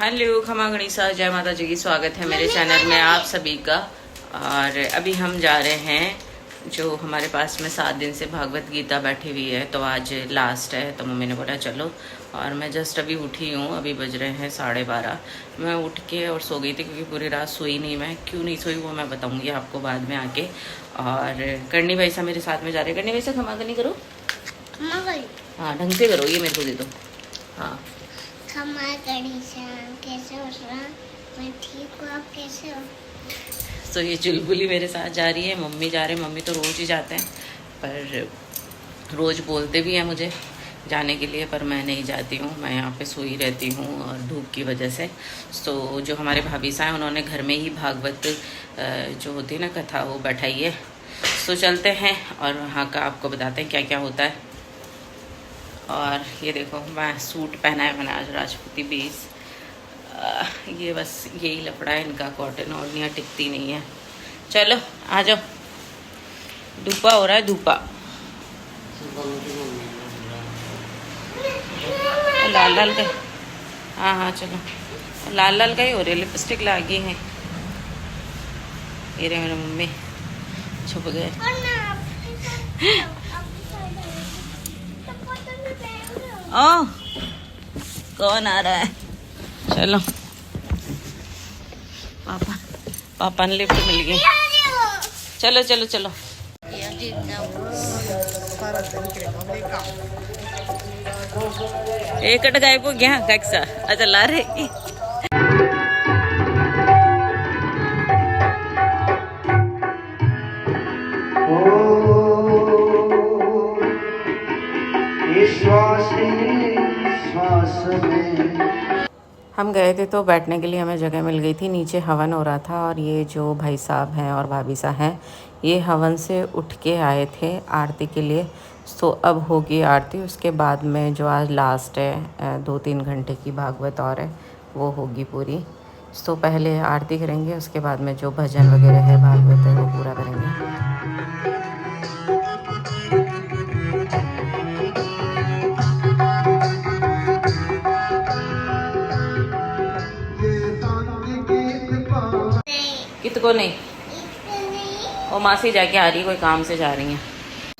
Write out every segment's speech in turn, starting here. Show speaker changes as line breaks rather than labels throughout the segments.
Hello खमा गणिसा, जय माता जी की। स्वागत है मेरे चैनल में आप सभी का। और अभी हम जा रहे हैं, जो हमारे पास में 7 दिन से भागवत गीता बैठी हुई है, तो आज लास्ट है, तो मम्मी ने बोला चलो। और मैं जस्ट अभी उठी हूँ, अभी बज रहे हैं 12:30। मैं उठ के और सो गई थी क्योंकि पूरी रात सोई नहीं। मैं क्यों नहीं सोई वो मैं बताऊँगी आपको बाद में आके। और करनी भाई साहब मेरे साथ में जा रहे हैं। करनी भाई साहब खमा नहीं करो, हाँ ढंग से करो, ये मेरे को दे दो। हाँ
कैसे हो? मैं ठीक हूँ, आप कैसे हो?
तो ये चुलबुली मेरे साथ जा रही है, मम्मी जा रहे हैं। मम्मी तो रोज़ ही जाते हैं, पर रोज़ बोलते भी हैं मुझे जाने के लिए, पर मैं नहीं जाती हूँ। मैं यहाँ पे सोई रहती हूँ और धूप की वजह से। तो जो हमारे भाभी साहब हैं, उन्होंने घर में ही भागवत जो होती है ना कथा, वो बैठाई है। तो चलते हैं और वहाँ का आपको बताते हैं क्या क्या होता है। और ये देखो, मैं सूट पहना है मैंने आज, राजपूती बेस। ये बस यही लफड़ा है इनका, कॉटन और यहाँ टिकती नहीं है। चलो आ जाओ, धूपा हो रहा है, धूपा। लाल लाल का, हाँ हाँ चलो, लाल लाल का ही हो रही है। लिपस्टिक लागी है। ये रहे मेरे मम्मी, छुप गए। ओह कौन आ रहा है? चलो, पापा ने लिफ्ट मिल गई। चलो चलो चलो। एक कट गायब हो गया कैसा? अच्छा ला रहे। हम गए थे तो बैठने के लिए हमें जगह मिल गई थी। नीचे हवन हो रहा था और ये जो भाई साहब हैं और भाभी साहब हैं, ये हवन से उठ के आए थे आरती के लिए। तो अब होगी आरती, उसके बाद में जो आज लास्ट है 2-3 घंटे की भागवत और है, वो होगी पूरी। तो पहले आरती करेंगे, उसके बाद में जो भजन वगैरह है भागवत है वो पूरा करेंगे। कितको नहीं, वो मासी जाके आ रही, कोई काम से जा रही हैं।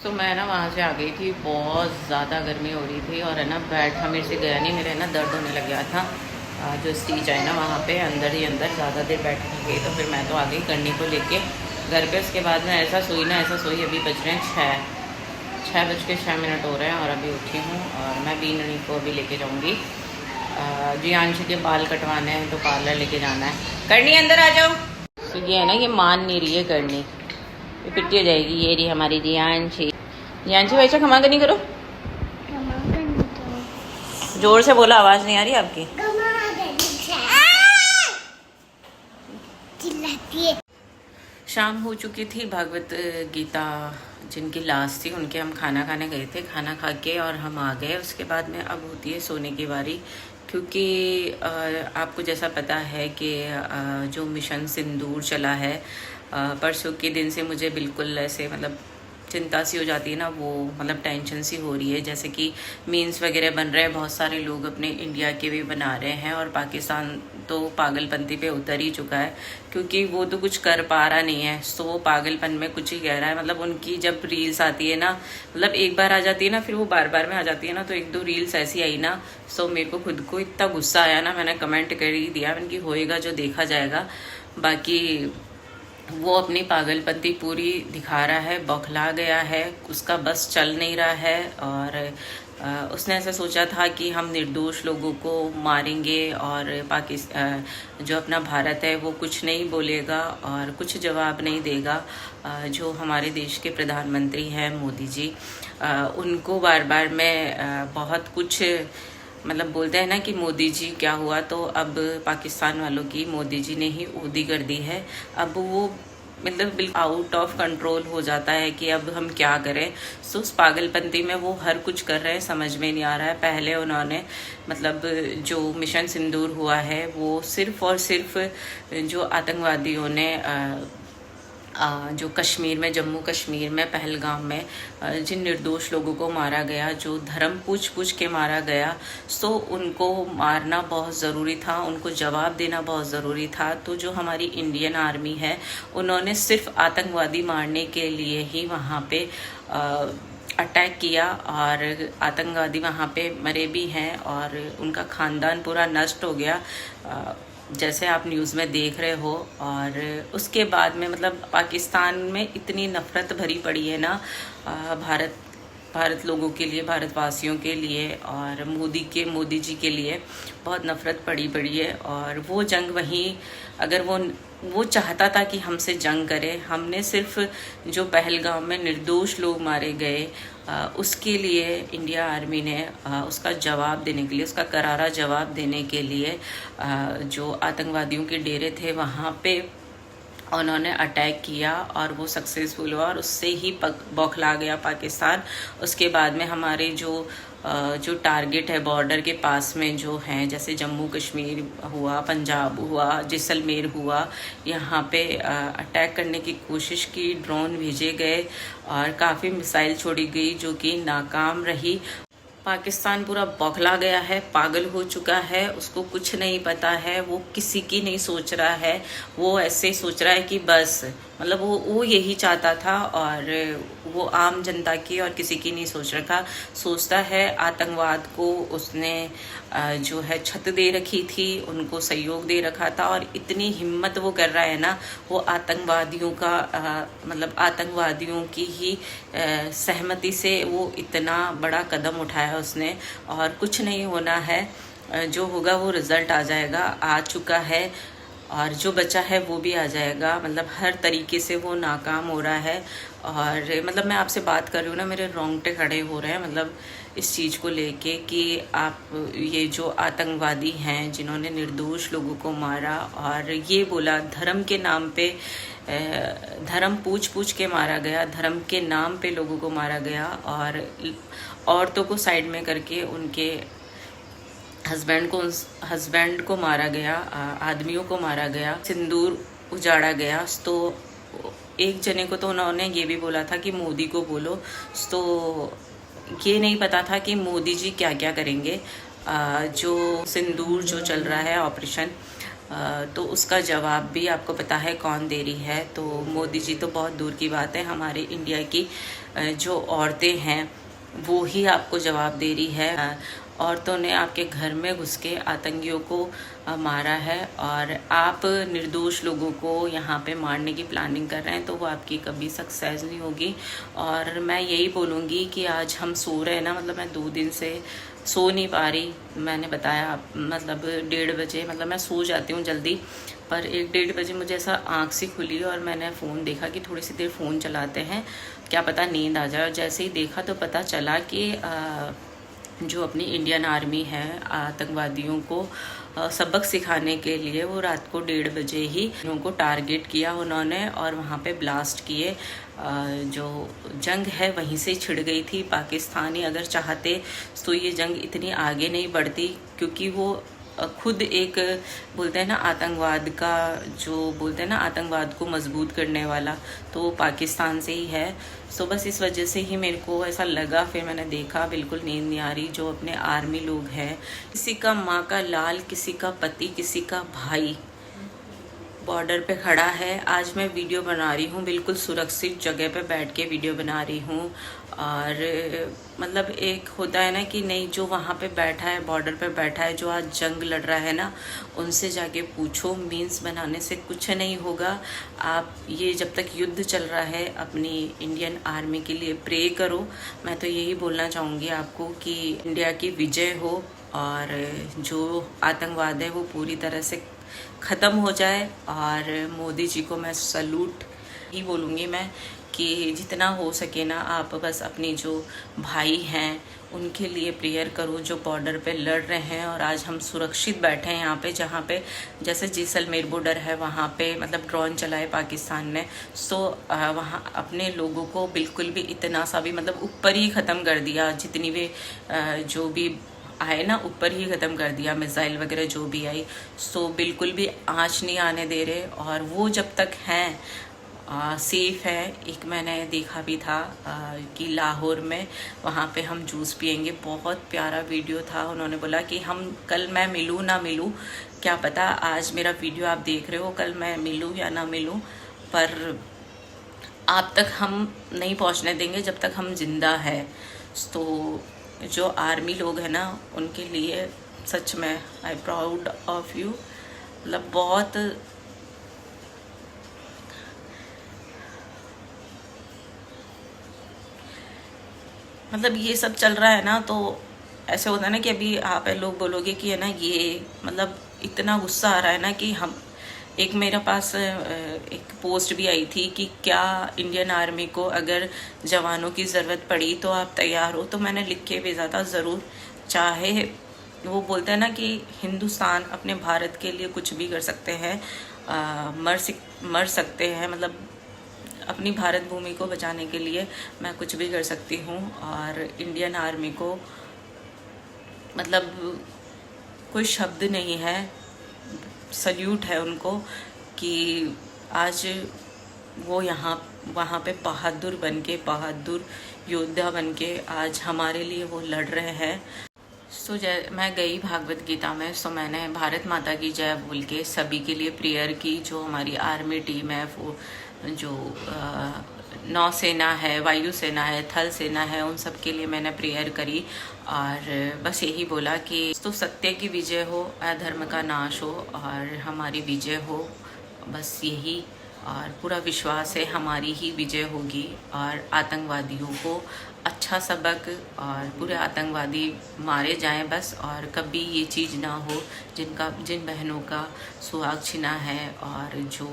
तो मैं ना वहाँ से आ गई थी, बहुत ज़्यादा गर्मी हो रही थी और है ना बैठा मेरे से गया नहीं, मेरे ना दर्द होने लग गया था। जो स्टीच है ना वहाँ पे अंदर ही अंदर, ज़्यादा देर बैठ नहीं गई। तो फिर मैं तो आ गई करनी को लेके घर पे। उसके बाद में ऐसा सोई ना ऐसा सोई, अभी बज रहे हैं 6:06 हो रहे हैं और अभी उठी हूँ। और मैं बीननी को अभी लेके जाऊँगी। जी आंशी के बाल कटवाने हैं तो पार्लर लेके जाना है। करनी अंदर आ जाओ। तो ये है ना, ये मान नहीं रही है करनी, ये पिट्टी हो जाएगी। ये रही हमारी जियांशी। जियांशी वैसा खमा नहीं करो, जोर से बोला, आवाज नहीं आ रही आपकी। शाम हो चुकी थी, भागवत गीता जिनकी लास्ट थी उनके हम खाना खाने गए थे। खाना खा के और हम आ गए। उसके बाद में अब होती है सोने की बारी, क्योंकि आपको जैसा पता है कि जो मिशन सिंदूर चला है, परसों के दिन से मुझे बिल्कुल ऐसे मतलब चिंता सी हो जाती है ना, वो मतलब टेंशन सी हो रही है। जैसे कि मीम्स वगैरह बन रहे हैं, बहुत सारे लोग अपने इंडिया के भी बना रहे हैं और पाकिस्तान तो पागलपंती पे उतर ही चुका है, क्योंकि वो तो कुछ कर पा रहा नहीं है। तो वो पागलपन में कुछ ही कह रहा है। मतलब उनकी जब रील्स आती है ना, मतलब एक बार आ जाती है ना, फिर वो बार बार में आ जाती है ना। तो 1-2 रील्स ऐसी आई ना, तो मेरे को खुद को इतना गुस्सा आया ना, मैंने कमेंट कर ही दिया, मैंने कि होएगा जो देखा जाएगा। बाकी वो अपनी पागलपंती पूरी दिखा रहा है, बौखला गया है, उसका बस चल नहीं रहा है। और उसने ऐसा सोचा था कि हम निर्दोष लोगों को मारेंगे और पाकिस्तान जो अपना भारत है वो कुछ नहीं बोलेगा और कुछ जवाब नहीं देगा। जो हमारे देश के प्रधानमंत्री हैं मोदी जी, उनको बार बार मैं बहुत कुछ मतलब बोलते हैं ना कि मोदी जी क्या हुआ, तो अब पाकिस्तान वालों की मोदी जी ने ही उदी कर दी है। अब वो मतलब बिल्कुल आउट ऑफ कंट्रोल हो जाता है कि अब हम क्या करें। सो उस पागलपंती में वो हर कुछ कर रहे हैं, समझ में नहीं आ रहा है। पहले उन्होंने मतलब जो मिशन सिंदूर हुआ है वो सिर्फ और सिर्फ जो आतंकवादियों ने जो कश्मीर में, जम्मू कश्मीर में पहलगाम में जिन निर्दोष लोगों को मारा गया, जो धर्म पूछ पूछ के मारा गया, तो उनको मारना बहुत ज़रूरी था, उनको जवाब देना बहुत ज़रूरी था। तो जो हमारी इंडियन आर्मी है, उन्होंने सिर्फ आतंकवादी मारने के लिए ही वहाँ पे अटैक किया और आतंकवादी वहाँ पे मरे भी हैं और उनका खानदान पूरा नष्ट हो गया, जैसे आप न्यूज़ में देख रहे हो। और उसके बाद में मतलब पाकिस्तान में इतनी नफ़रत भरी पड़ी है ना भारत लोगों के लिए, भारतवासियों के लिए और मोदी जी के लिए बहुत नफ़रत पड़ी है। और वो जंग वहीं, अगर वो चाहता था कि हमसे जंग करे, हमने सिर्फ जो पहलगाम में निर्दोष लोग मारे गए उसके लिए इंडिया आर्मी ने उसका जवाब देने के लिए, उसका करारा जवाब देने के लिए जो आतंकवादियों के डेरे थे वहाँ पे उन्होंने अटैक किया और वो सक्सेसफुल हुआ और उससे ही बौखला गया पाकिस्तान। उसके बाद में हमारे जो टारगेट है बॉर्डर के पास में जो हैं, जैसे जम्मू कश्मीर हुआ, पंजाब हुआ, जैसलमेर हुआ, यहाँ पे अटैक करने की कोशिश की, ड्रोन भेजे गए और काफ़ी मिसाइल छोड़ी गई जो कि नाकाम रही। पाकिस्तान पूरा बौखला गया है, पागल हो चुका है, उसको कुछ नहीं पता है, वो किसी की नहीं सोच रहा है, वो ऐसे सोच रहा है कि बस मतलब वो यही चाहता था और वो आम जनता की और किसी की नहीं सोचता है। आतंकवाद को उसने जो है छत दे रखी थी, उनको सहयोग दे रखा था और इतनी हिम्मत वो कर रहा है ना, वो आतंकवादियों का मतलब आतंकवादियों की ही सहमति से वो इतना बड़ा कदम उठाया उसने। और कुछ नहीं होना है, जो होगा वो रिजल्ट आ जाएगा, आ चुका है और जो बचा है वो भी आ जाएगा। मतलब हर तरीके से वो नाकाम हो रहा है। और मतलब मैं आपसे बात कर रही हूँ ना, मेरे रोंगटे खड़े हो रहे हैं मतलब इस चीज़ को लेके कि आप ये जो आतंकवादी हैं जिन्होंने निर्दोष लोगों को मारा और ये बोला धर्म के नाम पे, धर्म पूछ पूछ के मारा गया, धर्म के नाम पे लोगों को मारा गया और औरतों को साइड में करके उनके हस्बैंड को मारा गया, आदमियों को मारा गया, सिंदूर उजाड़ा गया। तो एक जने को तो उन्होंने ये भी बोला था कि मोदी को बोलो, तो ये नहीं पता था कि मोदी जी क्या क्या करेंगे। जो सिंदूर जो चल रहा है ऑपरेशन, तो उसका जवाब भी आपको पता है कौन दे रही है। तो मोदी जी तो बहुत दूर की बात है, हमारे इंडिया की जो औरतें हैं वो ही आपको जवाब दे रही है। औरतों ने आपके घर में घुस के आतंकियों को मारा है और आप निर्दोष लोगों को यहाँ पे मारने की प्लानिंग कर रहे हैं, तो वो आपकी कभी सक्सेस नहीं होगी। और मैं यही बोलूँगी कि आज हम सो रहे हैं ना, मतलब मैं 2 दिन से सो नहीं पा रही। मैंने बताया मतलब 1:30 बजे, मतलब मैं सो जाती हूँ जल्दी, पर 1-1:30 बजे मुझे ऐसा आँख सी खुली और मैंने फ़ोन देखा कि थोड़ी सी देर फ़ोन चलाते हैं, क्या पता नींद आ जाए। और जैसे ही देखा तो पता चला कि जो अपनी इंडियन आर्मी है आतंकवादियों को सबक सिखाने के लिए वो रात को 1:30 बजे ही उनको टारगेट किया उन्होंने और वहाँ पे ब्लास्ट किए। जो जंग है वहीं से छिड़ गई थी। पाकिस्तानी अगर चाहते तो ये जंग इतनी आगे नहीं बढ़ती, क्योंकि वो खुद एक बोलते हैं ना आतंकवाद का, जो बोलते हैं ना आतंकवाद को मजबूत करने वाला, तो पाकिस्तान से ही है। तो बस इस वजह से ही मेरे को ऐसा लगा, फिर मैंने देखा बिल्कुल नींद नहीं आ रही। जो अपने आर्मी लोग हैं, किसी का माँ का लाल, किसी का पति, किसी का भाई बॉर्डर पे खड़ा है। आज मैं वीडियो बना रही हूँ, बिल्कुल सुरक्षित जगह पे बैठ के वीडियो बना रही हूँ। और मतलब एक होता है ना कि नहीं, जो वहाँ पे बैठा है, बॉर्डर पे बैठा है, जो आज जंग लड़ रहा है ना, उनसे जाके पूछो। मीन्स बनाने से कुछ नहीं होगा। आप ये जब तक युद्ध चल रहा है अपनी इंडियन आर्मी के लिए प्रे करो। मैं तो यही बोलना चाहूँगी आपको कि इंडिया की विजय हो और जो आतंकवाद है वो पूरी तरह से ख़त्म हो जाए। और मोदी जी को मैं सैल्यूट ही बोलूँगी मैं कि जितना हो सके ना आप बस अपनी जो भाई हैं उनके लिए प्रेयर करो, जो बॉर्डर पे लड़ रहे हैं। और आज हम सुरक्षित बैठे हैं यहाँ पे, जहाँ पे जैसे जैसलमेर बॉर्डर है वहाँ पे मतलब ड्रोन चलाए पाकिस्तान ने, तो वहाँ अपने लोगों को बिल्कुल भी इतना सा भी मतलब ऊपर ही ख़त्म कर दिया। जितनी भी जो भी आए ना ऊपर ही ख़त्म कर दिया, मिसाइल वगैरह जो भी आई, सो बिल्कुल भी आँच नहीं आने दे रहे। और वो जब तक हैं सेफ़ है। एक मैंने देखा भी था कि लाहौर में वहाँ पे हम जूस पियेंगे। बहुत प्यारा वीडियो था। उन्होंने बोला कि हम कल मैं मिलूँ ना मिलूँ, क्या पता आज मेरा वीडियो आप देख रहे हो, कल मैं मिलूँ या ना मिलूँ, पर आप तक हम नहीं पहुँचने देंगे जब तक हम जिंदा है। तो जो आर्मी लोग हैं ना, उनके लिए सच में आई प्राउड ऑफ यू। मतलब बहुत मतलब ये सब चल रहा है ना, तो ऐसे होता है ना कि अभी आप लोग बोलोगे कि है ना, ये मतलब इतना गुस्सा आ रहा है ना कि हम एक मेरे पास एक पोस्ट भी आई थी कि क्या इंडियन आर्मी को अगर जवानों की ज़रूरत पड़ी तो आप तैयार हो। तो मैंने लिख के भेजा था, ज़रूर। चाहे वो बोलते हैं ना कि हिंदुस्तान अपने भारत के लिए कुछ भी कर सकते हैं, मर सकते हैं, मतलब अपनी भारत भूमि को बचाने के लिए मैं कुछ भी कर सकती हूँ। और इंडियन आर्मी को मतलब कोई शब्द नहीं है, सल्यूट है उनको कि आज वो वहाँ पे बहादुर बहादुर योद्धा बनके आज हमारे लिए वो लड़ रहे हैं। सो मैं गई भागवत गीता में, सो मैंने भारत माता की जय बोल के सभी के लिए प्रेयर की। जो हमारी आर्मी टीम है, वो जो नौसेना है, वायुसेना है, थल सेना है, उन सब के लिए मैंने प्रेयर करी और बस यही बोला कि तो सत्य की विजय हो, अधर्म का नाश हो और हमारी विजय हो, बस यही। और पूरा विश्वास है हमारी ही विजय होगी और आतंकवादियों को अच्छा सबक और पूरे आतंकवादी मारे जाएं बस, और कभी ये चीज़ ना हो जिन बहनों का सुहाग छिना है और जो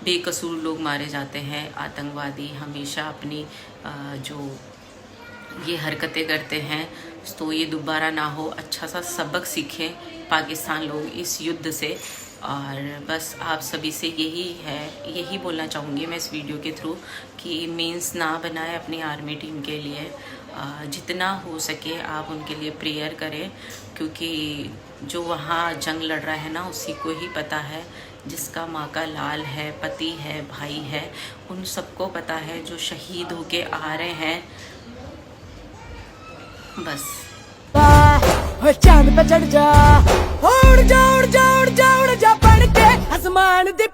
बेकसूर लोग मारे जाते हैं। आतंकवादी हमेशा अपनी जो ये हरकतें करते हैं, तो ये दोबारा ना हो, अच्छा सा सबक सीखें पाकिस्तान लोग इस युद्ध से। और बस आप सभी से यही बोलना चाहूँगी मैं इस वीडियो के थ्रू कि मीन्स ना बनाए अपनी आर्मी टीम के लिए। जितना हो सके आप उनके लिए प्रेयर करें, क्योंकि जो वहाँ जंग लड़ रहा है ना, उसी को ही पता है, जिसका माँ का लाल है, पति है, भाई है, उन सबको पता है जो शहीद होके आ रहे हैं। बस
चांद पे चढ़ जा, उड़ जा, उड़ जा, उड़ जा, उड़ जा, बढ़ के आसमान दी